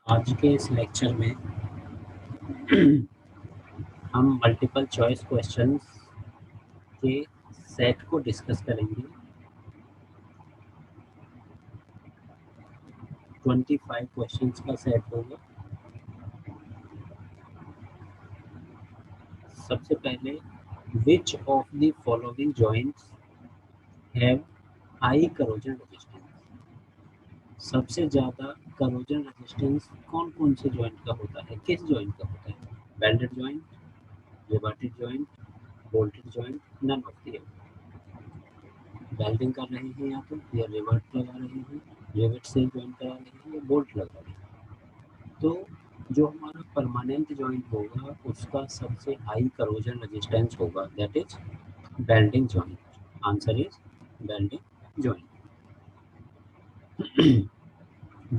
आज के इस लेक्चर में हम मल्टीपल चॉइस क्वेश्चंस के सेट को डिस्कस करेंगे। 25 क्वेश्चंस का सेट होगा। सबसे पहले, विच of the following joints have high corrosion resistance? सबसे ज़्यादा करोजन रेजिस्टेंस कौन कौन से जॉइंट का होता है, किस जॉइंट का होता है? Welded joint, riveted joint, bolted joint, none of the welding कर रहे हैं या तो, या रिवेट लगा रहे हैं, रिवेट से जॉइंट करा रहे हैं, या बोल्ट लगा रहे हैं। तो जो हमारा परमानेंट जॉइंट होगा उसका सबसे हाई करोजन रेजिस्टेंस होगा, that is welding joint. Answer is welding joint.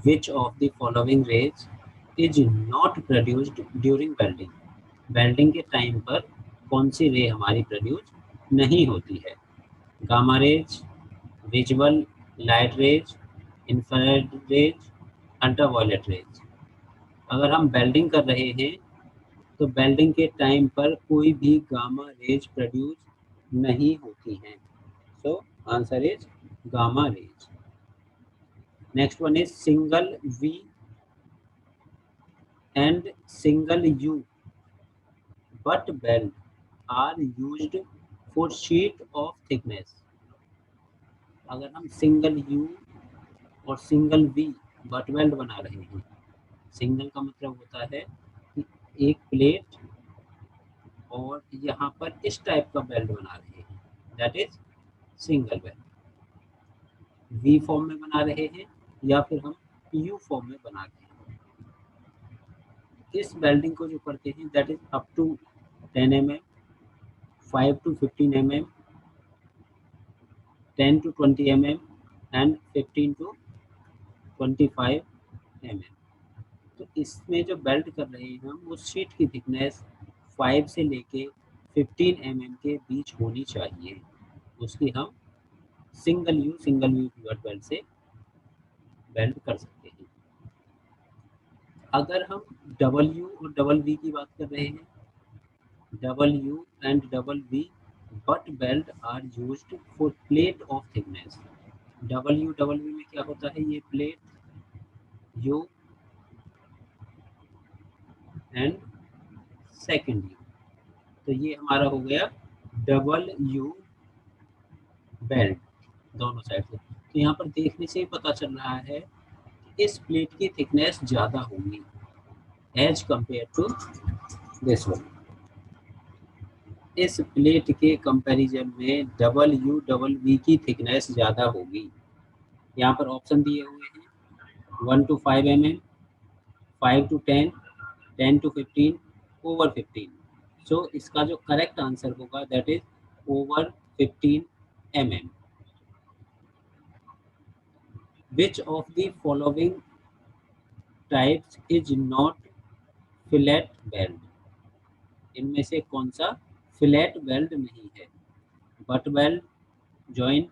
Which of the following rays is not produced during welding? Welding के टाइम पर कौन सी रे हमारी प्रोड्यूस नहीं होती है? Gamma rays, visual light rays, infrared rays, ultraviolet rays. अगर हम वेल्डिंग कर रहे हैं तो वेल्डिंग के टाइम पर कोई भी गामा रेज प्रोड्यूस नहीं होती हैं। So answer is gamma rays. Next one is single V and single U butt weld are used for sheet of thickness. अगर हम सिंगल यू और सिंगल वी बट वेल्ड बना रहे हैं, सिंगल का मतलब होता है कि एक प्लेट और यहाँ पर इस टाइप का बेल्ट बना रहे हैं, that is single weld. V form में बना रहे हैं या फिर हम यू फॉर्म में बना रहे हैं। इस बेल्डिंग को जो करते हैं that is up to 10 mm, 5 to 15 mm, 10 to 20 mm and 15 to 25 mm। तो इसमें जो बेल्ट कर रहे हैं हम, उस शीट की थिकनेस 5 से लेके 15 mm के बीच होनी चाहिए। उसकी हम सिंगल यू बेल्ट से बेल्ट कर सकते हैं। अगर हम डबल यू और डबल वी की बात कर रहे हैं, double U and double V butt weld are used for plate of thickness. Double V में क्या होता है, ये plate U and second U, तो ये हमारा हो गया डबल यू बेल्ट दोनों साइड से। तो यहाँ पर देखने से ही पता चल रहा है कि इस प्लेट की थिकनेस ज़्यादा होगी as compared to this one. इस प्लेट के कंपैरिजन में डबल यू डबल वी की थिकनेस ज़्यादा होगी। यहाँ पर ऑप्शन दिए हुए हैं 1 to 5 mm, 5 to 10, 10 to 15, over 15। सो इसका जो करेक्ट आंसर होगा that is over 15 mm। Which of the following types is not fillet weld? इनमें से कौन सा फिलेट वेल्ड नहीं है? Butt weld joint,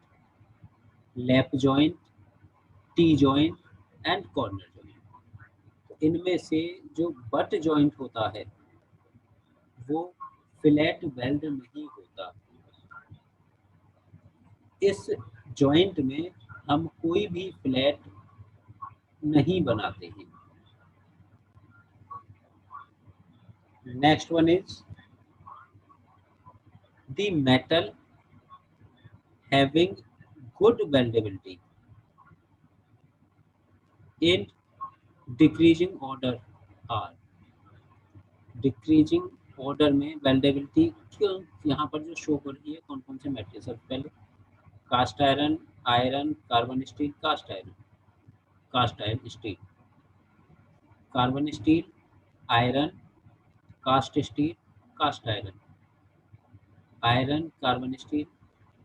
lap joint, T joint and corner joint. इनमें से जो बट जॉइंट होता है वो फिलेट वेल्ड नहीं होता। इस जॉइंट में हम कोई भी फ्लैट नहीं बनाते हैं। Next one is the metal having good weldability in decreasing order are. Decreasing order में वेल्डेबिलिटी क्यों यहाँ पर जो शो हो रही है, कौन कौन से मेटल? सबसे पहले cast iron, iron, carbon steel, cast iron, cast iron steel, carbon steel, iron, cast steel, cast iron, iron, carbon steel,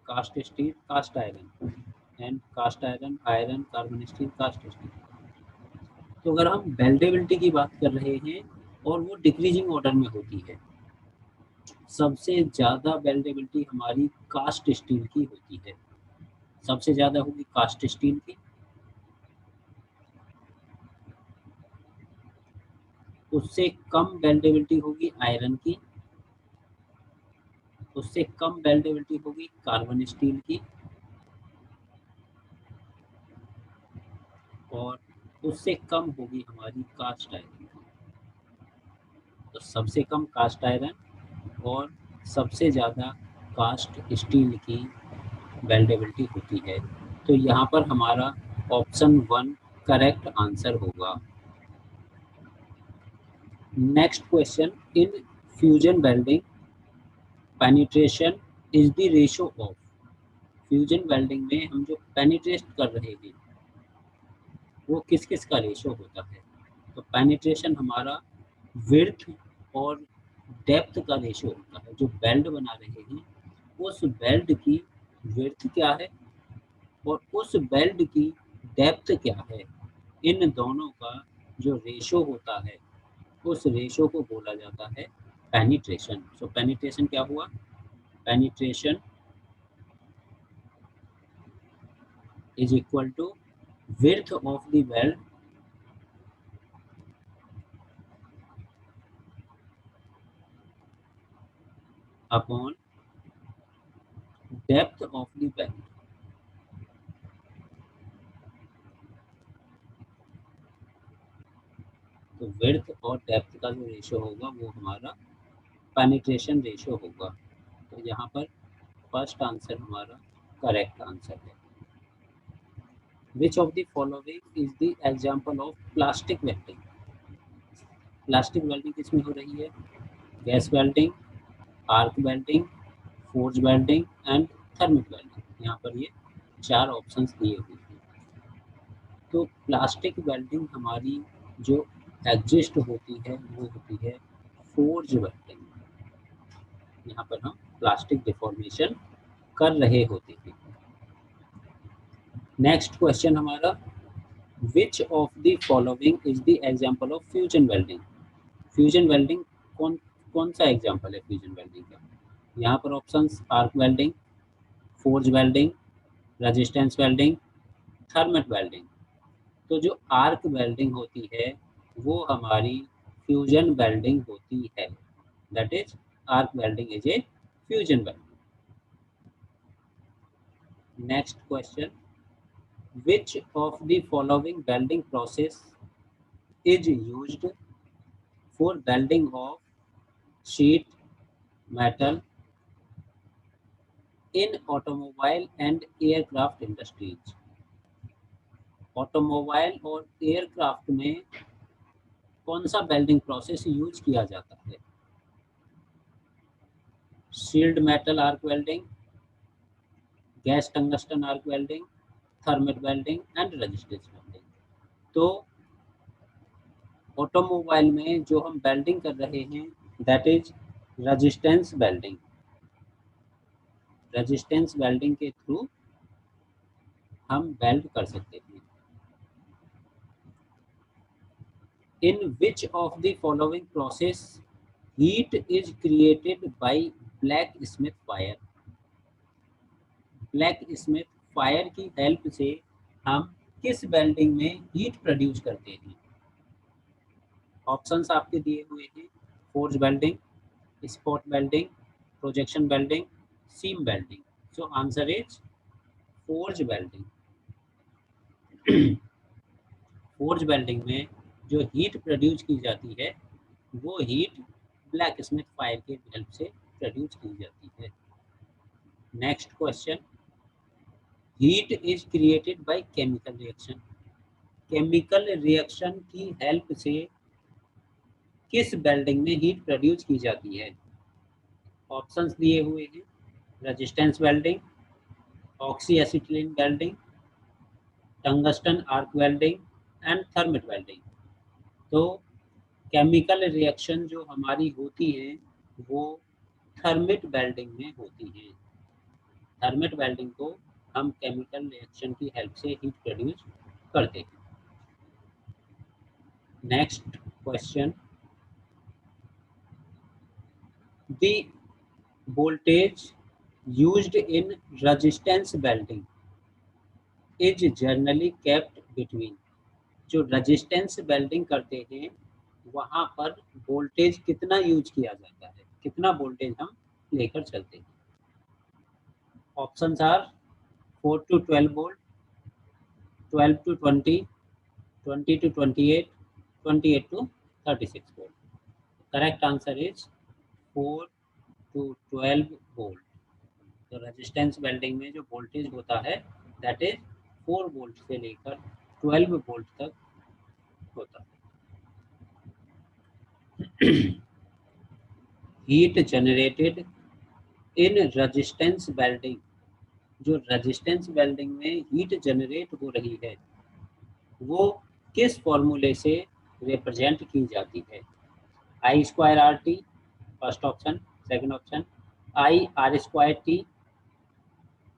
cast steel, cast iron and cast iron, iron, carbon steel, cast steel. तो अगर हम weldability की बात कर रहे हैं और वो डिक्रीजिंग ऑर्डर में होती है, सबसे ज़्यादा वेल्डेबिलिटी हमारी कास्ट स्टील की होती है। सबसे ज़्यादा होगी कास्ट स्टील की। उससे कम वेल्डेबिलिटी होगी आयरन की, उससे कम वेल्डेबिलिटी होगी कार्बन स्टील की, और उससे कम होगी हमारी कास्ट आयरन की। तो सबसे कम कास्ट आयरन और सबसे ज़्यादा कास्ट स्टील की वेल्डेबिलिटी होती है। तो यहाँ पर हमारा ऑप्शन 1 करेक्ट आंसर होगा। Next question, in fusion welding penetration is the ratio of. Fusion welding में हम जो पेनिट्रेट कर रहे हैं वो किस किस का रेशो होता है। तो पेनिट्रेशन हमारा विड्थ और डेप्थ का रेशो होता है। जो वेल्ड बना रहे हैं उस वेल्ड की विड्थ क्या है और उस वेल्ड की डेप्थ क्या है, इन दोनों का जो रेशो होता है उस रेशो को बोला जाता है पेनिट्रेशन। सो पेनिट्रेशन क्या हुआ, penetration is equal to width of the weld upon depth of the weld। तो विड्थ और डेप्थ का जो रेशो होगा वो हमारा पेनिट्रेशन रेशो होगा। तो यहाँ पर फर्स्ट आंसर हमारा करेक्ट आंसर है। विच of the following is the example of plastic welding. Plastic welding किसमें हो रही है, gas welding, arc welding, forge welding and thermic welding. यहाँ पर ये 4 ऑप्शंस दिए हुए हैं। तो प्लास्टिक वेल्डिंग हमारी जो एग्जिस्ट होती है वो होती है फोर्ज वेल्डिंग। यहाँ पर हम प्लास्टिक डिफॉर्मेशन कर रहे होते हैं। नेक्स्ट क्वेश्चन हमारा, विच of the following is the example of fusion welding. Fusion welding कौन कौन सा एग्जाम्पल है फ्यूजन वेल्डिंग का। यहाँ पर options arc welding, forge welding, resistance welding, thermal welding. तो जो आर्क वेल्डिंग होती है वो हमारी फ्यूजन वेल्डिंग होती है। That is arc welding is a fusion welding. Next question, which of the following welding process is used for welding of sheet metal in automobile and aircraft industries। Automobile और aircraft में कौन सा welding process use किया जाता है। Shield metal arc welding, gas tungsten arc welding, thermal welding and resistance welding. तो automobile में जो हम वेल्डिंग कर रहे हैं that is resistance welding. Resistance welding के थ्रू हम वेल्ड कर सकते हैं। In which of the following process heat is created by black Smith fire. Black Smith fire की हेल्प से हम किस वेल्डिंग में हीट प्रोड्यूस करते हैं। ऑप्शंस आपके दिए हुए हैं, forge welding, spot welding, projection welding, seam welding. So answer is forge welding. Forge welding में जो हीट प्रोड्यूस की जाती है वो हीट ब्लैक स्मिथ फायर के हेल्प से प्रोड्यूस की जाती है। Next question, heat is created by chemical reaction. Chemical reaction की हेल्प से किस वेल्डिंग में हीट प्रोड्यूस की जाती है। ऑप्शंस दिए हुए हैं, resistance welding, oxy acetylene welding, tungsten arc welding and thermal welding. तो केमिकल रिएक्शन जो हमारी होती है वो थर्मिट वेल्डिंग में होती है। थर्मिट वेल्डिंग को हम केमिकल रिएक्शन की हेल्प से हीट प्रोड्यूस करते हैं। Next question, the voltage used in resistance welding is generally kept between. जो रेजिस्टेंस वेल्डिंग करते हैं वहाँ पर वोल्टेज कितना यूज किया जाता है, कितना वोल्टेज हम लेकर चलते हैं। Options are 4 to 12 volt, 12 to 20, 20 to 28, 28 to 36 volt. Correct answer is 4 to 12 volt. तो रेजिस्टेंस वेल्डिंग में जो वोल्टेज होता है दैट इज 4 वोल्ट से लेकर 12 वोल्ट तक होता है। Heat generated in resistance welding, जो रेजिस्टेंस वेल्डिंग में हीट जनरेट हो रही है वो किस फॉर्मूले से रिप्रेजेंट की जाती है। I square R T first option, second option I R square T,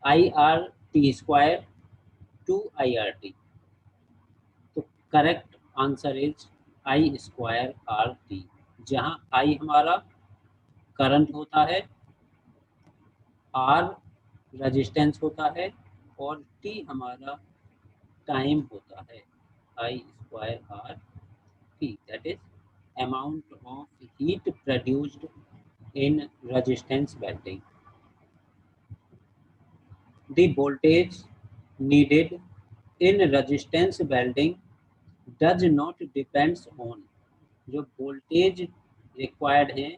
I R T square, two I R T. तो correct answer is I square R T, जहाँ आई हमारा करंट होता है, आर रेजिस्टेंस होता है और T हमारा time होता है। I square R T that is amount of heat produced in resistance welding. The voltage needed in resistance welding does not depends on, जो वोल्टेज रिक्वायर्ड है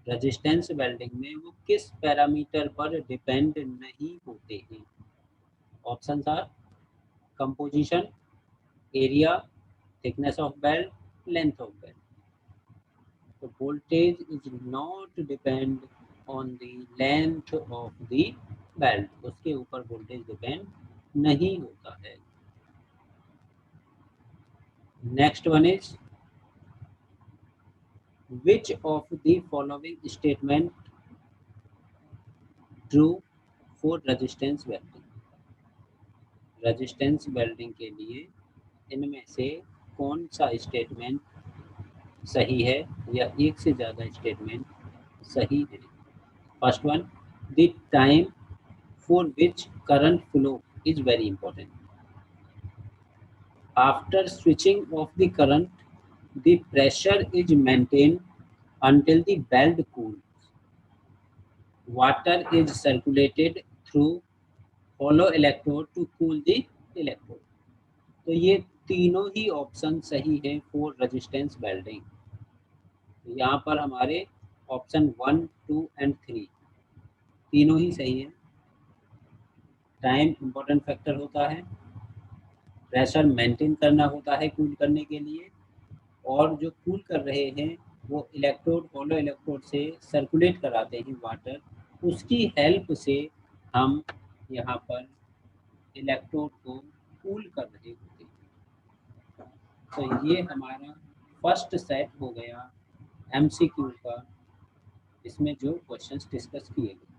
रेजिस्टेंस वेल्डिंग में वो किस पैरामीटर पर डिपेंड नहीं होते हैं। Options are composition, area, thickness of weld, length of weld. The voltage is not depend on the length of the belt, उसके ऊपर वोल्टेज डिपेंड नहीं होता है। Next one is which of the following statement true for resistance welding। Resistance welding के लिए इनमें से कौन सा स्टेटमेंट सही है या एक से ज़्यादा स्टेटमेंट सही है। First one, the time for which current flow is very important. After switching off the current the pressure is maintain until the belt cools. Water is circulated through hollow electrode to cool the electrode. तो ये तीनों ही option सही है for resistance welding. यहाँ पर हमारे option 1, 2 and 3 तीनों ही सही है। टाइम इम्पोर्टेंट फैक्टर होता है, प्रेशर मेंटेन करना होता है कूल करने के लिए, और जो कूल कर रहे हैं वो इलेक्ट्रोड, होलो इलेक्ट्रोड से सर्कुलेट कराते हैं वाटर, उसकी हेल्प से हम यहाँ पर इलेक्ट्रोड को कूल कर रहे होते हैं। तो ये हमारा फर्स्ट सेट हो गया एमसीक्यू का, इसमें जो क्वेश्चंस डिस्कस किए गए।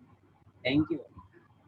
Thank you.